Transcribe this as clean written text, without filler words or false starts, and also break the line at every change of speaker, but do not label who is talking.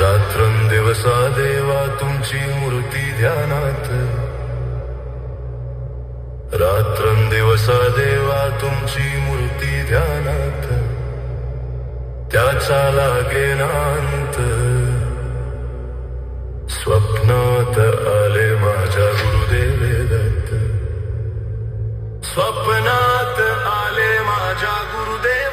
रात्रंदिवसा देवा तुमची मूर्ती ध्यानात, रात्रंदिवसा देवा तुमची मूर्ती ध्यानात, त्याचा लागेनांत. स्वप्नात आले माझ्या गुरुदेवे दत्त, स्वप्नात आले माझ्या गुरुदेव